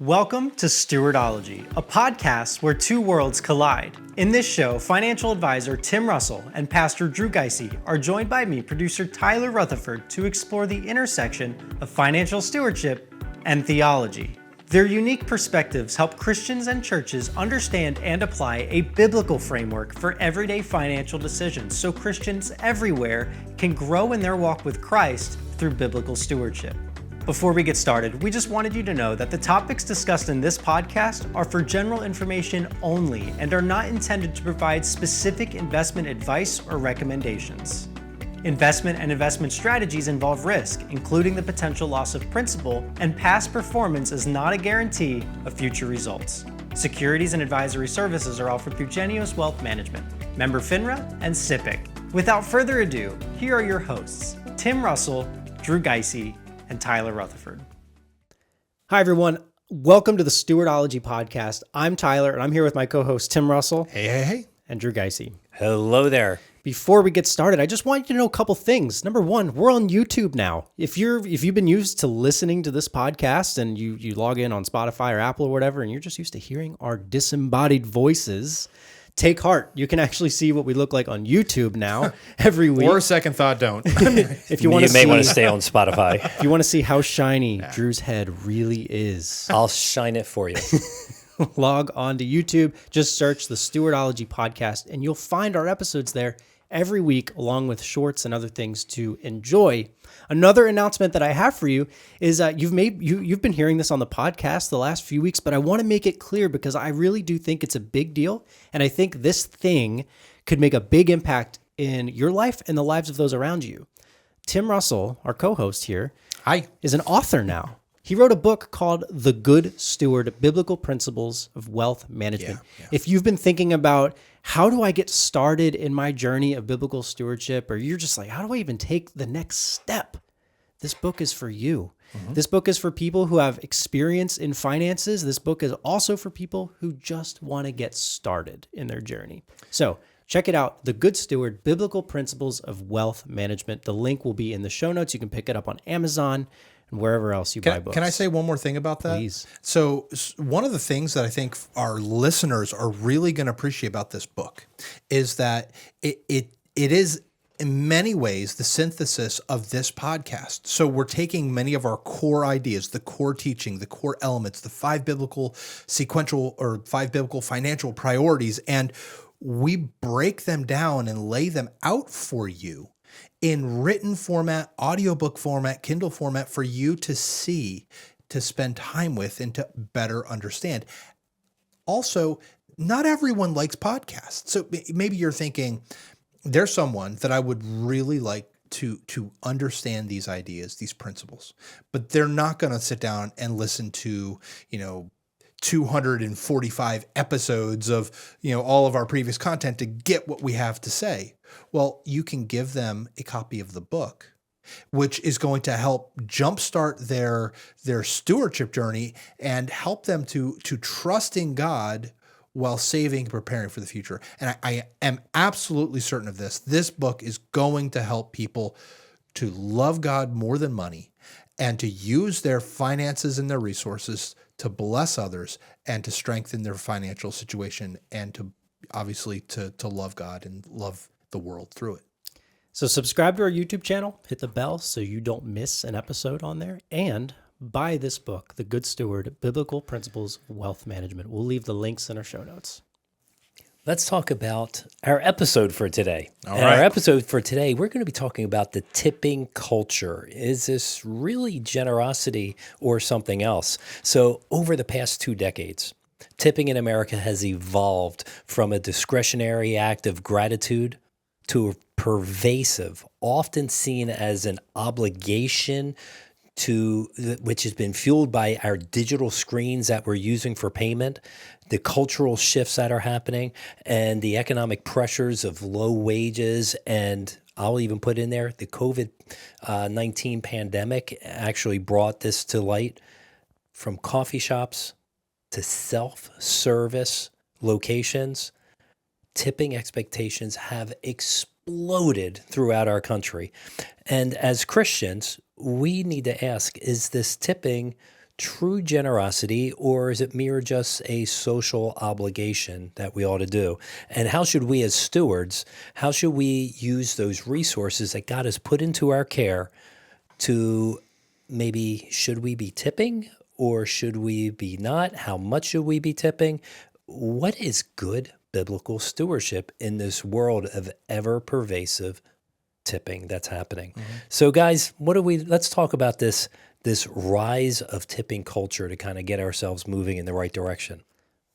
Welcome to Stewardology, a podcast where two worlds collide. In this show, financial advisor Tim Russell and Pastor Drew Gysi are joined by me, producer Tyler Rutherford, to explore the intersection of financial stewardship and theology. Their unique perspectives help Christians and churches understand and apply a biblical framework for everyday financial decisions so Christians everywhere can grow in their walk with Christ through biblical stewardship. Before we get started, we just wanted you to know that the topics discussed in this podcast are for general information only and are not intended to provide specific investment advice or recommendations. Investment and investment strategies involve risk, including the potential loss of principal, and past performance is not a guarantee of future results. Securities and advisory services are offered through Genius Wealth Management, member FINRA, and SIPC. Without further ado, here are your hosts, Tim Russell, Drew Gysi, and Tyler Rutherford. Hi, everyone. Welcome to the Stewardology Podcast. I'm Tyler, and I'm here with my co-host, Tim Russell. Hey. And Drew Gysi. Hello there. Before we get started, I just want you to know a couple things. Number one, we're on YouTube now. If you've been used to listening to this podcast and you log in on Spotify or Apple or whatever, and you're just used to hearing our disembodied voices, take heart. You can actually see what we look like on YouTube now every week. Or second thought, don't. If you may want to stay on Spotify. If you want to see how shiny Drew's head really is, I'll shine it for you. log on to YouTube, just search the Stewardology Podcast, and you'll find our episodes there every week, along with shorts and other things to enjoy. Another announcement that I have for you is you've been hearing this on the podcast the last few weeks, but I want to make it clear because I really do think it's a big deal, and I think this thing could make a big impact in your life and the lives of those around you. Tim Russell, our co-host here, is an author now. He wrote a book called The Good Steward, Biblical Principles of Wealth Management. Yeah. If you've been thinking about how do I get started in my journey of biblical stewardship, or you're just like, how do I even take the next step? This book is for you. Mm-hmm. This book is for people who have experience in finances. This book is also for people who just want to get started in their journey. So check it out, The Good Steward, Biblical Principles of Wealth Management. The link will be in the show notes. You can pick it up on Amazon and wherever else you buy books. Can I say one more thing about that? Please. So one of the things that I think our listeners are really going to appreciate about this book is that it is in many ways the synthesis of this podcast. So we're taking many of our core ideas, the core teaching, the core elements, the 5 biblical financial priorities, and we break them down and lay them out for you in written format, audiobook format, Kindle format for you to see, to spend time with, and to better understand. Also, not everyone likes podcasts. So maybe you're thinking, there's someone that I would really like to understand these ideas, these principles, but they're not going to sit down and listen to, 245 episodes of, all of our previous content to get what we have to say. Well, you can give them a copy of the book, which is going to help jumpstart their stewardship journey and help them to trust in God while saving and preparing for the future. And I am absolutely certain of this. This book is going to help people to love God more than money and to use their finances and their resources to bless others and to strengthen their financial situation and to obviously to love God and love the world through it. So subscribe to our YouTube channel, hit the bell so you don't miss an episode on there, and buy this book, The Good Steward, Biblical Principles of Wealth Management. We'll leave the links in our show notes. Let's talk about our episode for today. All right. Our episode for today, we're going to be talking about the tipping culture. Is this really generosity or something else? So over the past 2 decades, tipping in America has evolved from a discretionary act of gratitude to a pervasive, often seen as an obligation which has been fueled by our digital screens that we're using for payment, the cultural shifts that are happening, and the economic pressures of low wages. And I'll even put in there the COVID-19 pandemic actually brought this to light. From coffee shops to self-service locations, tipping expectations have exploded throughout our country. And as Christians, we need to ask, is this tipping true generosity, or is it mere just a social obligation that we ought to do? And how should we as stewards, how should we use those resources that God has put into our care to maybe, should we be tipping or should we be not? How much should we be tipping? What is good biblical stewardship in this world of ever-pervasive tipping that's happening? So guys, let's talk about this rise of tipping culture to kind of get ourselves moving in the right direction.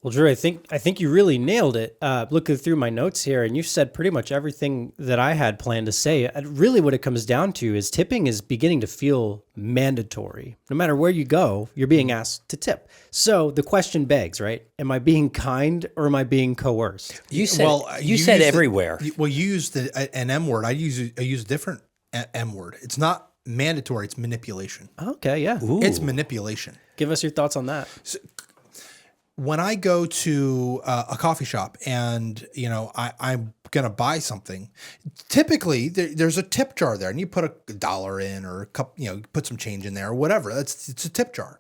Well, Drew, I think you really nailed it. Looking through my notes here, and you've said pretty much everything that I had planned to say. Really, what it comes down to is tipping is beginning to feel mandatory. No matter where you go, you're being asked to tip. So the question begs, right? Am I being kind or am I being coerced? You said everywhere. You used an M word. I use a different M word. It's not mandatory. It's manipulation. Okay, yeah. Ooh. It's manipulation. Give us your thoughts on that. When I go to a coffee shop and, I'm going to buy something, typically there's a tip jar there and you put $1 in or a cup, put some change in there or whatever. It's a tip jar.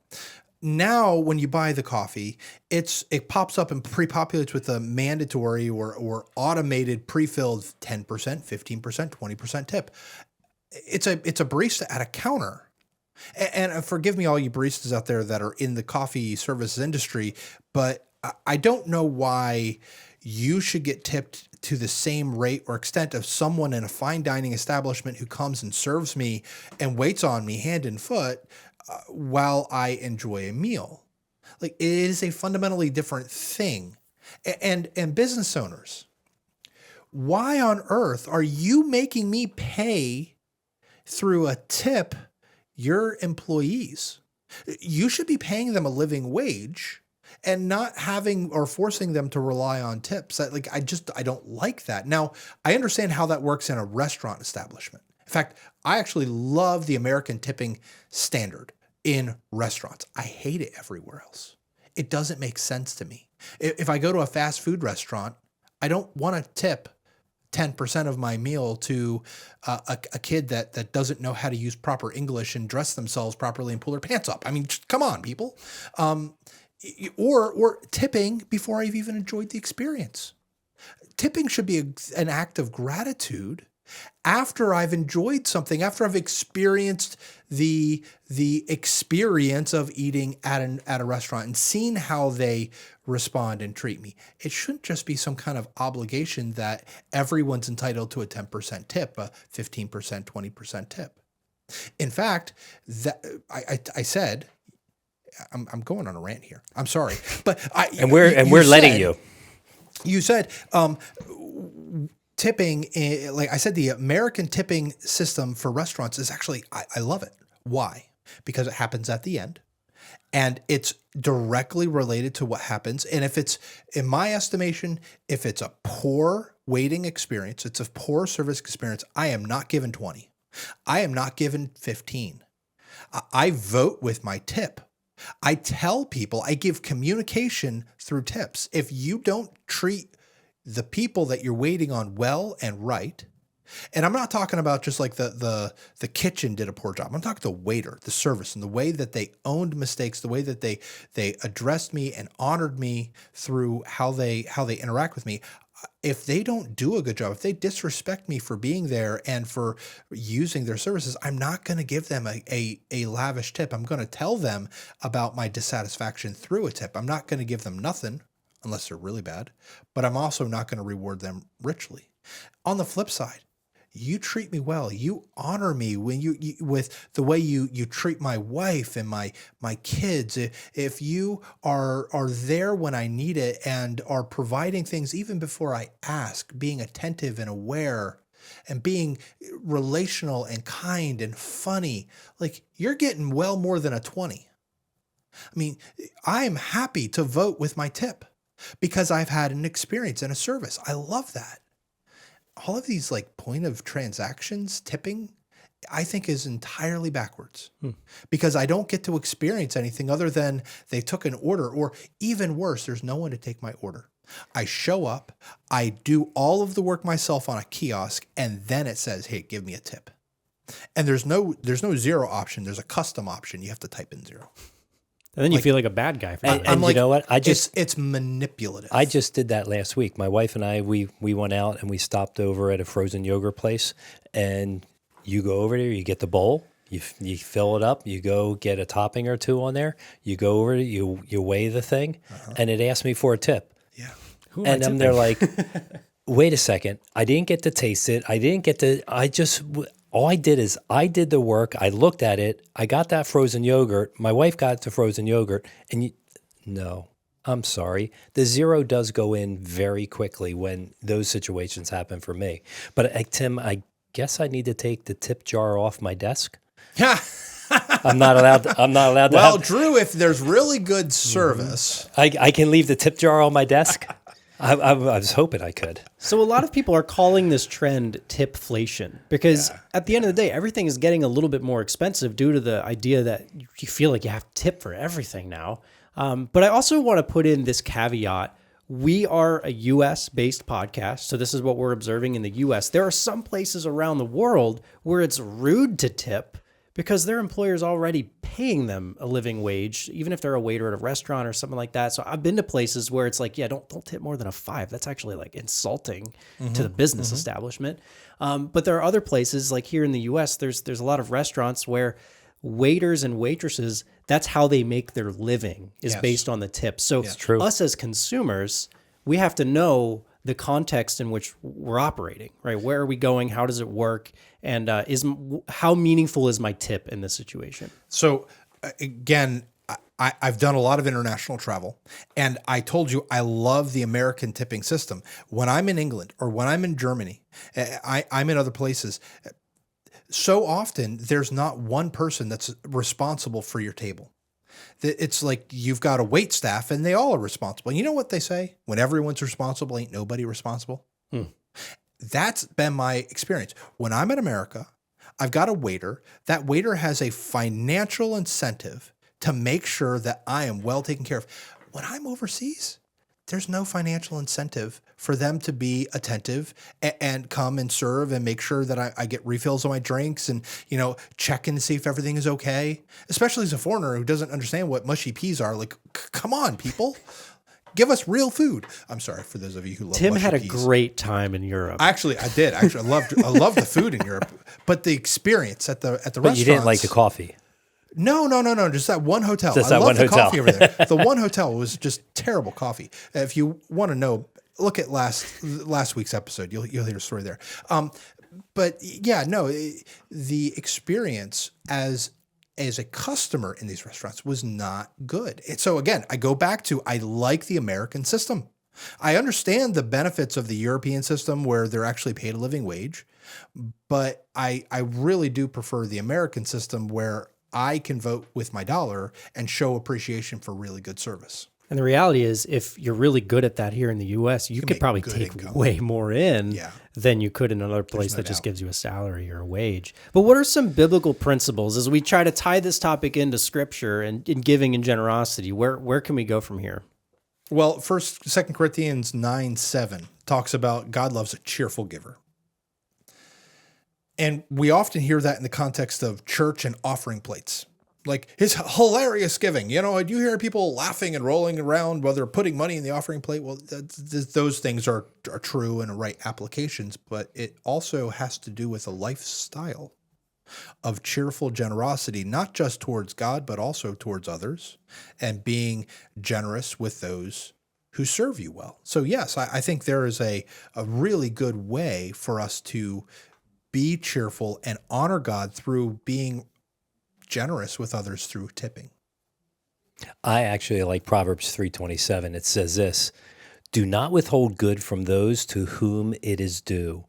Now, when you buy the coffee, it pops up and pre-populates with a mandatory or automated pre-filled 10%, 15%, 20% tip. It's a barista at a counter. And forgive me, all you baristas out there that are in the coffee services industry, but I don't know why you should get tipped to the same rate or extent of someone in a fine dining establishment who comes and serves me and waits on me hand and foot while I enjoy a meal. Like, it is a fundamentally different thing. And business owners, why on earth are you making me pay through a tip your employees? You should be paying them a living wage and not having or forcing them to rely on tips. I don't like that. Now, I understand how that works in a restaurant establishment. In fact, I actually love the American tipping standard in restaurants. I hate it everywhere else. It doesn't make sense to me. If I go to a fast food restaurant, I don't want to tip 10% of my meal to a kid that doesn't know how to use proper English and dress themselves properly and pull their pants up. I mean, just, come on, people. Or tipping before I've even enjoyed the experience. Tipping should be an act of gratitude after I've enjoyed something, after I've experienced the experience of eating at a restaurant and seen how they respond and treat me. It shouldn't just be some kind of obligation that everyone's entitled to a 10% tip, a 15%, 20% tip. In fact, I said, I'm going on a rant here. I'm sorry, but we're letting you. You said tipping, like I said, the American tipping system for restaurants is actually, I love it. Why? Because it happens at the end and it's directly related to what happens. And if it's, in my estimation, if it's a poor waiting experience, it's a poor service experience, I am not given 20. I am not given 15. I vote with my tip. I tell people, I give communication through tips. If you don't treat the people that you're waiting on well and right, and I'm not talking about just like the kitchen did a poor job. I'm talking the waiter, the service, and the way that they owned mistakes, the way that they addressed me and honored me through how they interact with me. If they don't do a good job, if they disrespect me for being there and for using their services, I'm not going to give them a lavish tip. I'm going to tell them about my dissatisfaction through a tip. I'm not going to give them nothing unless they're really bad, but I'm also not going to reward them richly. On the flip side, you treat me well. You honor me when you with the way you treat my wife and my kids. If you are there when I need it and are providing things even before I ask, being attentive and aware and being relational and kind and funny, like, you're getting well more than a 20. I mean, I am happy to vote with my tip because I've had an experience and a service. I love that. All of these like point of transactions, tipping, I think is entirely backwards because I don't get to experience anything other than they took an order, or even worse, there's no one to take my order. I show up, I do all of the work myself on a kiosk, and then it says, hey, give me a tip. And there's no zero option. There's a custom option. You have to type in zero. And then you feel like a bad guy. For And like, you know what? it's manipulative. I just did that last week. My wife and I, we went out and we stopped over at a frozen yogurt place. And you go over there, you get the bowl, you fill it up, you go get a topping or two on there, you go over, you weigh the thing, and it asked me for a tip. Yeah. And I'm there like, wait a second, I didn't get to taste it. All I did is I did the work. I looked at it. I got that frozen yogurt. My wife got the frozen yogurt. And no, I'm sorry. The zero does go in very quickly when those situations happen for me. But Tim, I guess I need to take the tip jar off my desk. I'm not allowed to. Well, Drew, if there's really good service, I can leave the tip jar on my desk. I was hoping I could. So a lot of people are calling this trend tip-flation because at the end of the day, everything is getting a little bit more expensive due to the idea that you feel like you have to tip for everything now. But I also want to put in this caveat. We are a U.S.-based podcast, so this is what we're observing in the U.S. There are some places around the world where it's rude to tip because their employer's already paying them a living wage, even if they're a waiter at a restaurant or something like that. So I've been to places where it's like, don't tip more than a 5. That's actually like insulting to the business establishment. But there are other places like here in the U.S., there's a lot of restaurants where waiters and waitresses, that's how they make their living is based on the tips. So true. Us as consumers, we have to know the context in which we're operating, right? Where are we going? How does it work? And how meaningful is my tip in this situation? So again, I've done a lot of international travel, and I told you I love the American tipping system. When I'm in England or when I'm in Germany, I'm in other places, so often there's not one person that's responsible for your table. It's like you've got a wait staff and they all are responsible. You know what they say? When everyone's responsible, ain't nobody responsible. That's been my experience. When I'm in America, I've got a waiter. That waiter has a financial incentive to make sure that I am well taken care of. When I'm overseas, there's no financial incentive for them to be attentive and come and serve and make sure that I get refills on my drinks and, check in to see if everything is okay. Especially as a foreigner who doesn't understand what mushy peas are. Like, come on, people. Give us real food. I'm sorry for those of you who love Tim mushy had a peas. great time in Europe. Actually, I did. I loved the food in Europe, but the experience at the restaurants. But you didn't like the coffee. No. Just that one hotel. Just I that love one the hotel. coffee over there. The one hotel was just terrible coffee. If you want to know, look at last week's episode. You'll hear a story there. The experience as a customer in these restaurants was not good. And so again, I go back to I like the American system. I understand the benefits of the European system where they're actually paid a living wage, but I really do prefer the American system where I can vote with my dollar and show appreciation for really good service. And the reality is, if you're really good at that here in the U.S., you could probably take way more in than you could in another place that just gives you a salary or a wage. But what are some biblical principles as we try to tie this topic into Scripture and in giving and generosity? Where can we go from here? Well, 2 Corinthians 9:7 talks about God loves a cheerful giver. And we often hear that in the context of church and offering plates. Like his hilarious giving. You hear people laughing and rolling around while they're putting money in the offering plate. Well, those things are true and right applications, but it also has to do with a lifestyle of cheerful generosity, not just towards God, but also towards others, and being generous with those who serve you well. So yes, I think there is a really good way for us to be cheerful and honor God through being generous with others through tipping. I actually like Proverbs 3:27. It says this, "Do not withhold good from those to whom it is due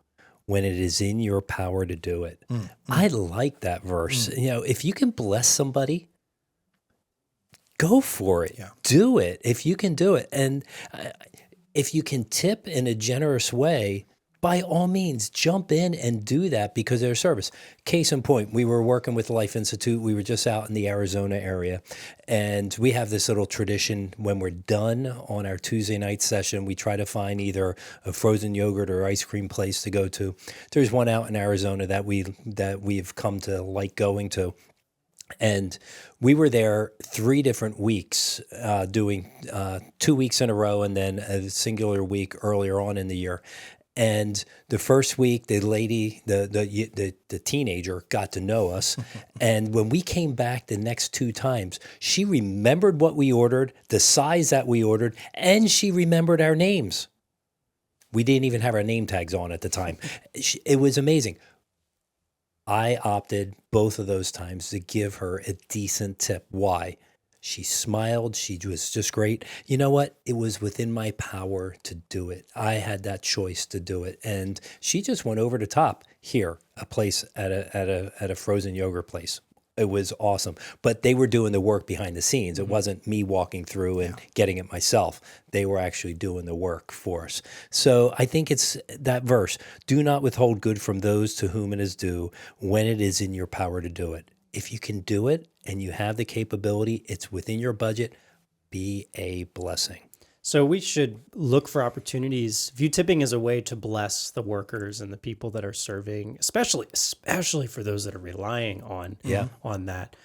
when it is in your power to do it." I like that verse. If you can bless somebody, go for it. Yeah. Do it if you can do it. And if you can tip in a generous way, by all means, jump in and do that because of their service. Case in point, we were working with Life Institute. We were just out in the Arizona area, and we have this little tradition when we're done on our Tuesday night session, we try to find either a frozen yogurt or ice cream place to go to. There's one out in Arizona that we've come to like going to. And we were there 3 different weeks, doing 2 weeks in a row and then a singular week earlier on in the year. And the first week, the lady, the teenager got to know us. And when we came back the next 2 times, she remembered what we ordered, the size that we ordered, and she remembered our names. We didn't even have our name tags on at the time. It was amazing. I opted both of those times to give her a decent tip. Why? She smiled. She was just great. You know what? It was within my power to do it. I had that choice to do it. And she just went over the top. Here, a place at a frozen yogurt place. It was awesome. But they were doing the work behind the scenes. It wasn't me walking through and getting it myself. They were actually doing the work for us. So I think it's that verse, do not withhold good from those to whom it is due when it is in your power to do it. If you can do it and you have the capability, it's within your budget, be a blessing. So we should look for opportunities, view tipping as a way to bless the workers and the people that are serving, especially for those that are relying on that.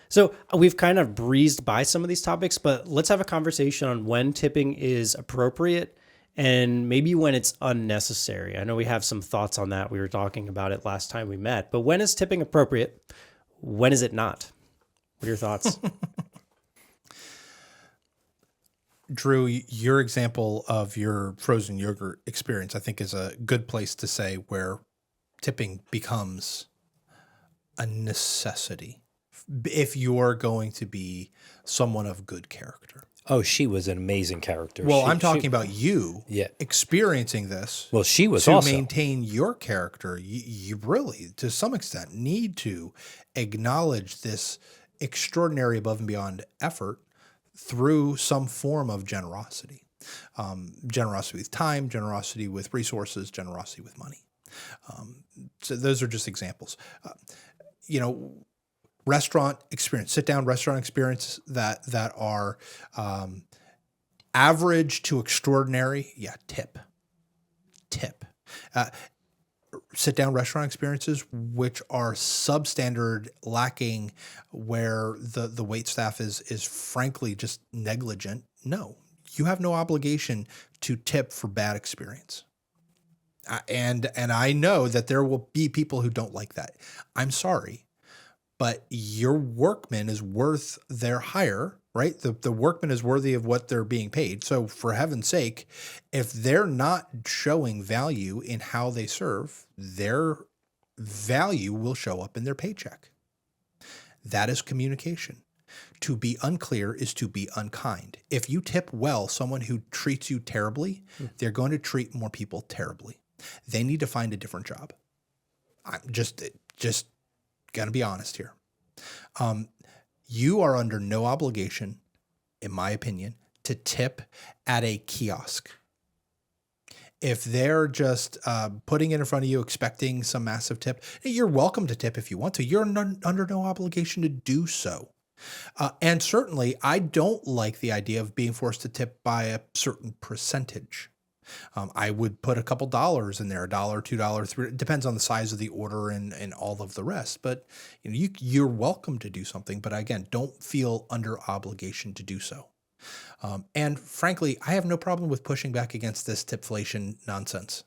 So we've kind of breezed by some of these topics, but let's have a conversation on when tipping is appropriate and maybe when it's unnecessary. I know we have some thoughts on that. We were talking about it last time we met, but when is tipping appropriate? When is it not? What are your thoughts? Drew, your example of your frozen yogurt experience, I think, is a good place to say where tipping becomes a necessity if you're going to be someone of good character. Oh, she was an amazing character. Well, I'm talking about you experiencing this. Well, she was to also. maintain your character. You really, to some extent, need to acknowledge this extraordinary above and beyond effort through some form of generosity. Generosity with time, generosity with resources, generosity with money. So those are just examples. Restaurant experience, sit-down restaurant experience that are average to extraordinary, tip. Sit-down restaurant experiences which are substandard, lacking, where the wait staff is frankly just negligent. No, you have no obligation to tip for bad experience. And I know that there will be people who don't like that. I'm sorry. But your workman is worth their hire, right? The workman is worthy of what they're being paid. So for heaven's sake, if they're not showing value in how they serve, their value will show up in their paycheck. That is communication. To be unclear is to be unkind. If you tip well someone who treats you terribly, they're going to treat more people terribly. They need to find a different job. I'm just got to be honest here. You are under no obligation, in my opinion, to tip at a kiosk. If they're just putting it in front of you, expecting some massive tip, you're welcome to tip if you want to. You're under no obligation to do so. And certainly, I don't like the idea of being forced to tip by a certain percentage. I would put a couple dollars in there, $1, $2, $3. It depends on the size of the order and all of the rest. But you're welcome to do something. But again, don't feel under obligation to do so. And frankly, I have no problem with pushing back against this Tip-flation nonsense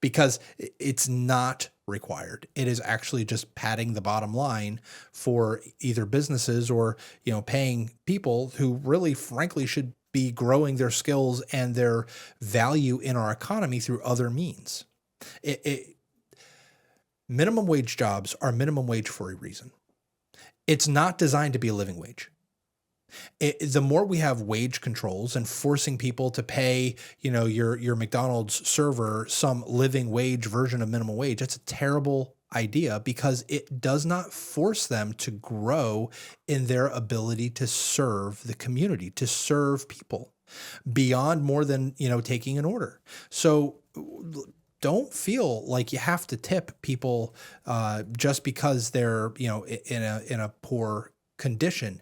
because it's not required. It is actually just padding the bottom line for either businesses or paying people who really, frankly, should be growing their skills and their value in our economy through other means. Minimum wage jobs are minimum wage for a reason. It's not designed to be a living wage. The more we have wage controls and forcing people to pay, your McDonald's server some living wage version of minimum wage, that's a terrible idea because it does not force them to grow in their ability to serve the community, to serve people beyond more than, taking an order. So don't feel like you have to tip people just because they're, in a poor condition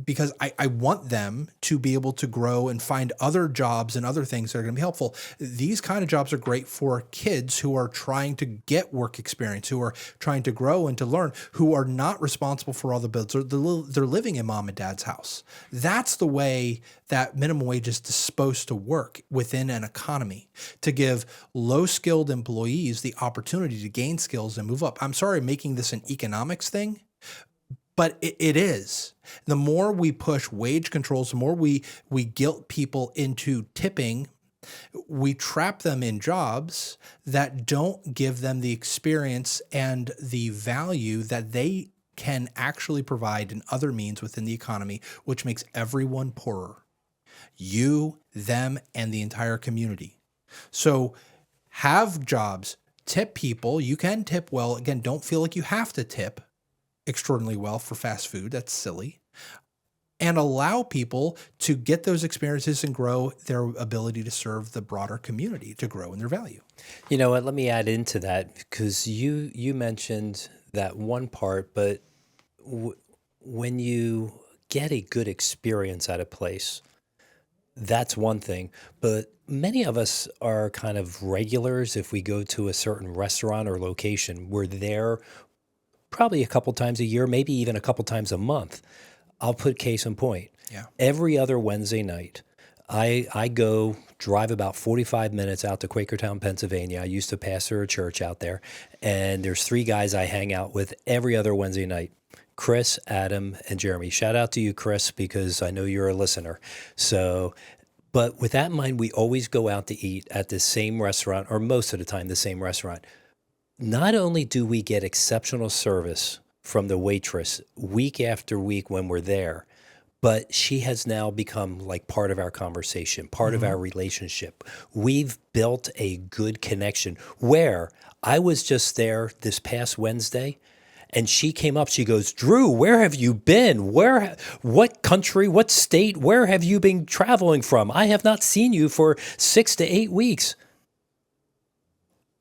because I want them to be able to grow and find other jobs and other things that are going to be helpful. These kind of jobs are great for kids who are trying to get work experience, who are trying to grow and to learn, who are not responsible for all the bills. They're living in mom and dad's house. That's the way that minimum wage is supposed to work within an economy, to give low-skilled employees the opportunity to gain skills and move up. I'm sorry, making this an economics thing, but it is. The more we push wage controls, the more we guilt people into tipping, we trap them in jobs that don't give them the experience and the value that they can actually provide in other means within the economy, which makes everyone poorer. You, them, and the entire community. So have jobs, tip people. You can tip well. Again, don't feel like you have to tip extraordinarily well for fast food. That's silly. And allow people to get those experiences and grow their ability to serve the broader community, to grow in their value. You know what? Let me add into that, because you mentioned that one part, but when you get a good experience at a place, that's one thing. But many of us are kind of regulars. If we go to a certain restaurant or location, we're there probably a couple times a year, maybe even a couple times a month. I'll put case in point. Yeah. Every other Wednesday night, I go drive about 45 minutes out to Quakertown, Pennsylvania. I used to pastor a church out there, and there's 3 guys I hang out with every other Wednesday night: Chris, Adam, and Jeremy. Shout out to you, Chris, because I know you're a listener. So, but with that in mind, we always go out to eat at the same restaurant, or most of the time the same restaurant. Not only do we get exceptional service from the waitress week after week when we're there, but she has now become like part of our conversation, part of our relationship. We've built a good connection where I was just there this past Wednesday, and she came up, she goes, "Drew, where have you been? What country, what state, where have you been traveling from? I have not seen you for 6 to 8 weeks."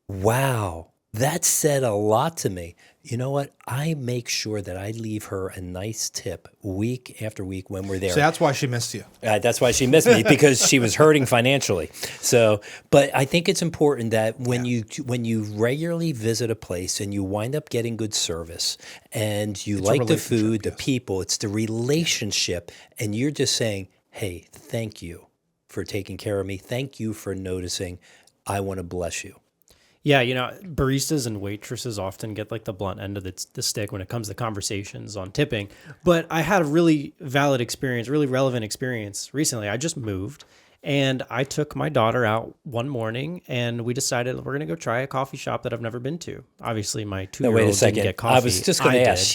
Wow. That said a lot to me. You know what? I make sure that I leave her a nice tip week after week when we're there. So that's why she missed you. That's why she missed me, because she was hurting financially. So, but I think it's important that when you regularly visit a place and you wind up getting good service and you like the food, the people, it's the relationship, and you're just saying, "Hey, thank you for taking care of me. Thank you for noticing. I want to bless you." Yeah, baristas and waitresses often get like the blunt end of the stick when it comes to conversations on tipping. But I had a really valid experience, really relevant experience recently. I just moved, and I took my daughter out one morning, and we decided we're going to go try a coffee shop that I've never been to. Obviously, my 2-year-old didn't get coffee. I was just going to ask.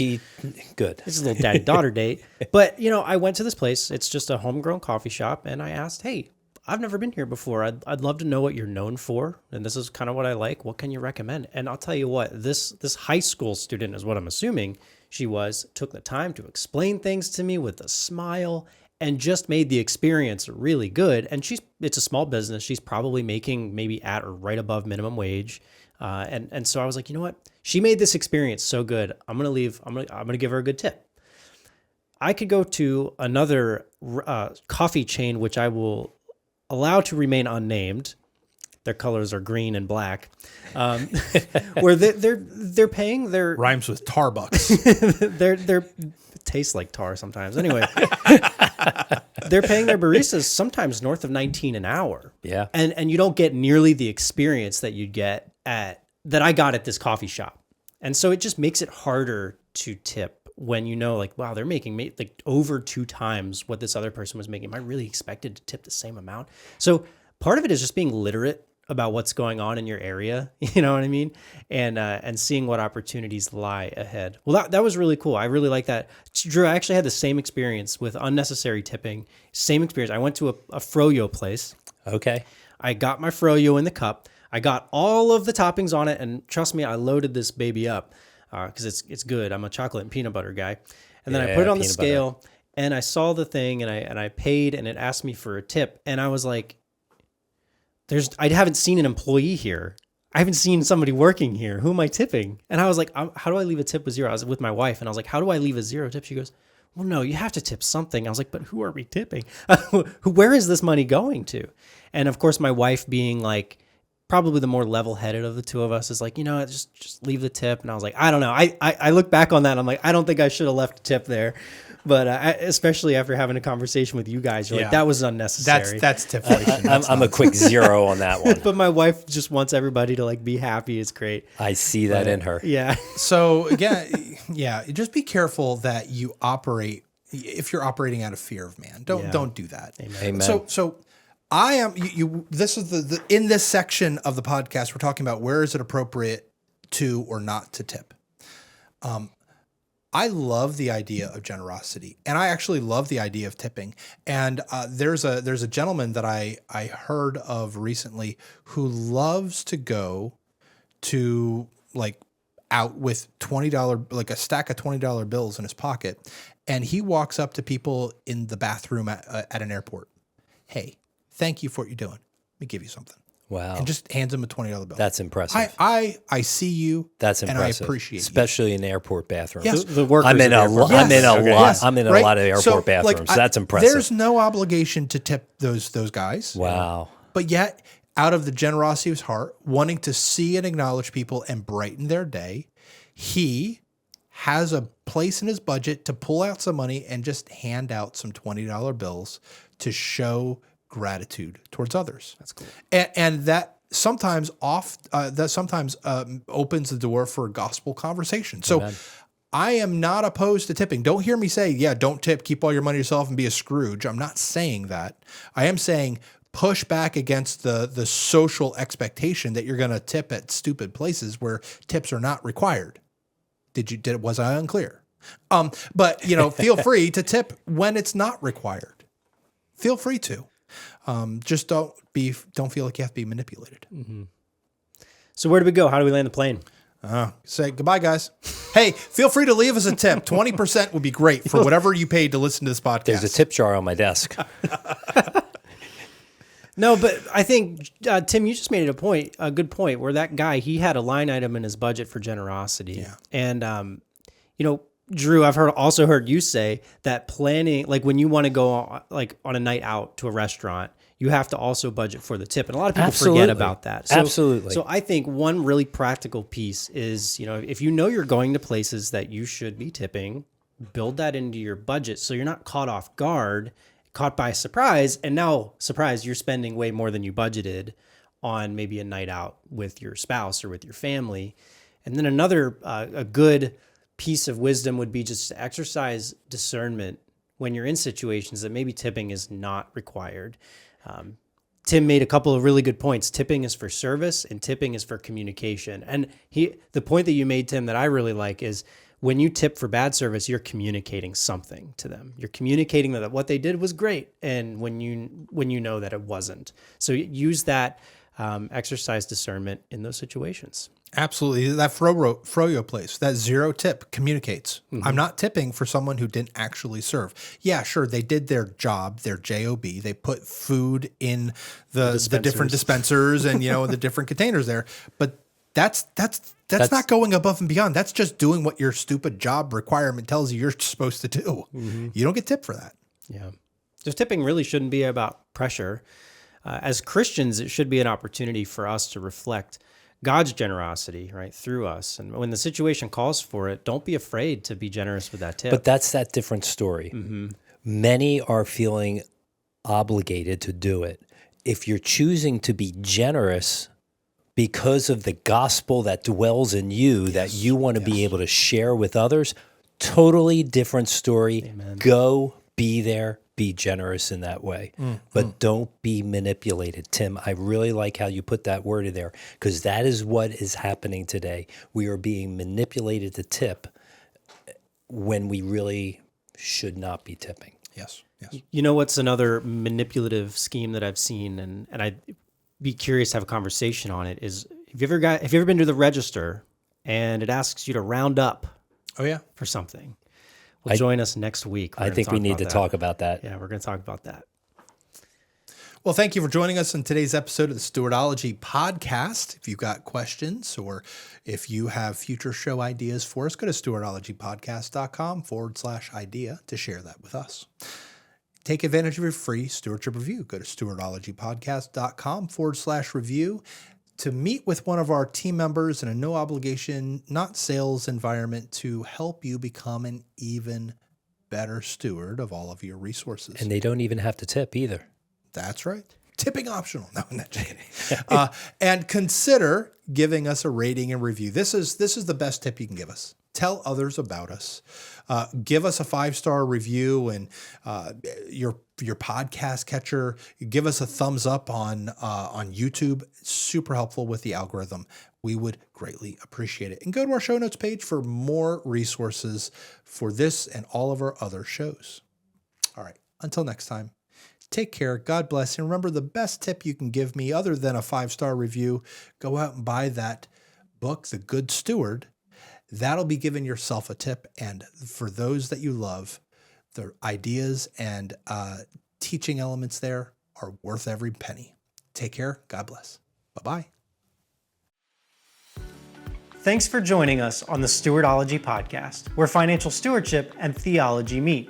Good. It's a little daddy-daughter date. But, I went to this place. It's just a homegrown coffee shop, and I asked, "Hey, I've never been here before. I'd love to know what you're known for, and this is kind of what I like. What can you recommend?" And I'll tell you what, this high school student is what I'm assuming she was, took the time to explain things to me with a smile and just made the experience really good. And it's a small business. She's probably making maybe at or right above minimum wage. And so I was like, you know what? She made this experience so good. I'm going to give her a good tip. I could go to another coffee chain, which I will allow to remain unnamed. Their colors are green and black, where they're paying their rhymes with Tarbucks. they're tastes like tar sometimes. Anyway, they're paying their baristas sometimes north of $19 an hour. Yeah, and you don't get nearly the experience that you'd get that I got at this coffee shop, and so it just makes it harder to tip when like, wow, they're making like over 2 times what this other person was making. Am I really expected to tip the same amount? So part of it is just being literate about what's going on in your area, you know what I mean? And seeing what opportunities lie ahead. Well, that was really cool. I really like that. Drew, I actually had the same experience with unnecessary tipping. Same experience. I went to a froyo place. Okay. I got my froyo in the cup. I got all of the toppings on it, and trust me, I loaded this baby up. Because it's good. I'm a chocolate and peanut butter guy. And then I put it on the scale, and I saw the thing, and I paid, and it asked me for a tip. And I was like, I haven't seen an employee here. I haven't seen somebody working here. Who am I tipping? And I was like, how do I leave a tip with 0? I was with my wife, and I was like, how do I leave a 0 tip? She goes, well, no, you have to tip something. I was like, but who are we tipping? Where is this money going to? And of course, my wife, being like probably the more level-headed of the two of us, is like, just leave the tip. And I was like, I don't know. I look back on that, and I'm like, I don't think I should have left a tip there. But especially after having a conversation with you guys, you're like, that was unnecessary. That's Tip-flation. I'm a quick 0 on that one. But my wife just wants everybody to like be happy. It's great. I see that in her. Yeah. So again, just be careful that you operate. If you're operating out of fear of man, don't do that. Amen. So I am. This is the in this section of the podcast, we're talking about where is it appropriate to or not to tip. I love the idea of generosity, and I actually love the idea of tipping. And there's a gentleman that I heard of recently who loves to go to like out with $20, like a stack of $20 bills in his pocket, and he walks up to people in the bathroom at an airport. Hey, thank you for what you're doing. Let me give you something. Wow. And just hands him a $20 bill. That's impressive. I see you. That's impressive. And I appreciate especially in airport bathrooms. Yes. The workers I'm in a lot. I'm in a lot. Yes. I'm in a Right? lot of airport So, bathrooms. like, That's impressive. There's no obligation to tip those guys. Wow. But yet, out of the generosity of his heart, wanting to see and acknowledge people and brighten their day, he has a place in his budget to pull out some money and just hand out some $20 bills to show gratitude towards others. That's cool. And that sometimes opens the door for a gospel conversation. So Amen. I am not opposed to tipping. Don't hear me say, don't tip, keep all your money yourself and be a Scrooge. I'm not saying that. I am saying push back against the social expectation that you're going to tip at stupid places where tips are not required. Was I unclear? But feel free to tip when it's not required. Feel free to. Just don't feel like you have to be manipulated. Mm-hmm. So where do we go? How do we land the plane? Say goodbye, guys. Hey, feel free to leave us a tip. 20% would be great for whatever you paid to listen to this podcast. There's a tip jar on my desk. No, but I think, Tim, you just made it a good point, where that guy, he had a line item in his budget for generosity. Yeah. And, Drew, I've also heard you say that planning, like when you want to go on a night out to a restaurant, you have to also budget for the tip. And a lot of people forget about that. So, Absolutely. So I think one really practical piece is, if you're going to places that you should be tipping, build that into your budget so you're not caught off guard, caught by surprise, and now, surprise, you're spending way more than you budgeted on maybe a night out with your spouse or with your family. And then another a good piece of wisdom would be just to exercise discernment when you're in situations that maybe tipping is not required. Tim made a couple of really good points. Tipping is for service and tipping is for communication. And the point that you made, Tim, that I really like is when you tip for bad service, you're communicating something to them. You're communicating that what they did was great, and when you know that it wasn't. So use that exercise discernment in those situations. Absolutely. That Froyo place, that 0 tip communicates. Mm-hmm. I'm not tipping for someone who didn't actually serve. Yeah, sure. They did their job, their job. They put food in the different dispensers and, the different containers there. But that's not going above and beyond. That's just doing what your stupid job requirement tells you you're supposed to do. Mm-hmm. You don't get tipped for that. Yeah. So tipping really shouldn't be about pressure. As Christians, it should be an opportunity for us to reflect God's generosity, right, through us. And when the situation calls for it, don't be afraid to be generous with that tip. But that's that different story. Mm-hmm. Many are feeling obligated to do it. If you're choosing to be generous because of the gospel that dwells in you, that you want to be able to share with others, totally different story. Amen. Go be there. Be generous in that way, but don't be manipulated. Tim, I really like how you put that word in there, because that is what is happening today. We are being manipulated to tip when we really should not be tipping. Yes. You know what's another manipulative scheme that I've seen, and I'd be curious to have a conversation on it, is have you ever been to the register and it asks you to round up for something? Join us next week. I think we need to talk about that. Yeah, we're going to talk about that. Well, thank you for joining us in today's episode of the Stewardology Podcast. If you've got questions or if you have future show ideas for us, go to stewardologypodcast.com/idea to share that with us. Take advantage of your free stewardship review. Go to stewardologypodcast.com/review to meet with one of our team members in a no obligation, not sales environment to help you become an even better steward of all of your resources. And they don't even have to tip either. That's right. Tipping optional. No, I'm not kidding. And consider giving us a rating and review. This is the best tip you can give us. Tell others about us. Give us a 5-star review and your podcast catcher. Give us a thumbs up on YouTube. Super helpful with the algorithm. We would greatly appreciate it. And go to our show notes page for more resources for this and all of our other shows. All right. Until next time. Take care. God bless. And remember, the best tip you can give me other than a 5-star review, go out and buy that book, The Good Steward. That'll be giving yourself a tip. And for those that you love, the ideas and teaching elements there are worth every penny. Take care. God bless. Bye-bye. Thanks for joining us on the Stewardology Podcast, where financial stewardship and theology meet.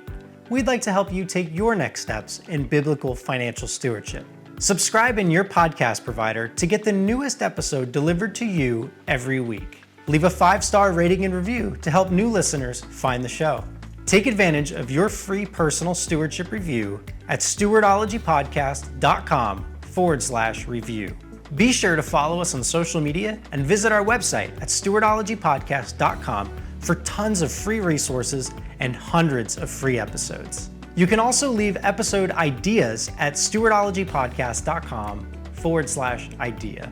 We'd like to help you take your next steps in biblical financial stewardship. Subscribe in your podcast provider to get the newest episode delivered to you every week. Leave a 5-star rating and review to help new listeners find the show. Take advantage of your free personal stewardship review at stewardologypodcast.com/review. Be sure to follow us on social media and visit our website at stewardologypodcast.com for tons of free resources and hundreds of free episodes. You can also leave episode ideas at stewardologypodcast.com/idea.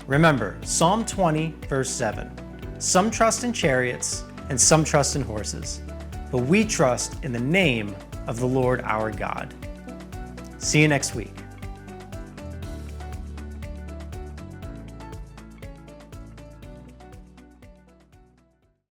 Remember, Psalm 20, verse 7, some trust in chariots and some trust in horses, but we trust in the name of the Lord our God. See you next week.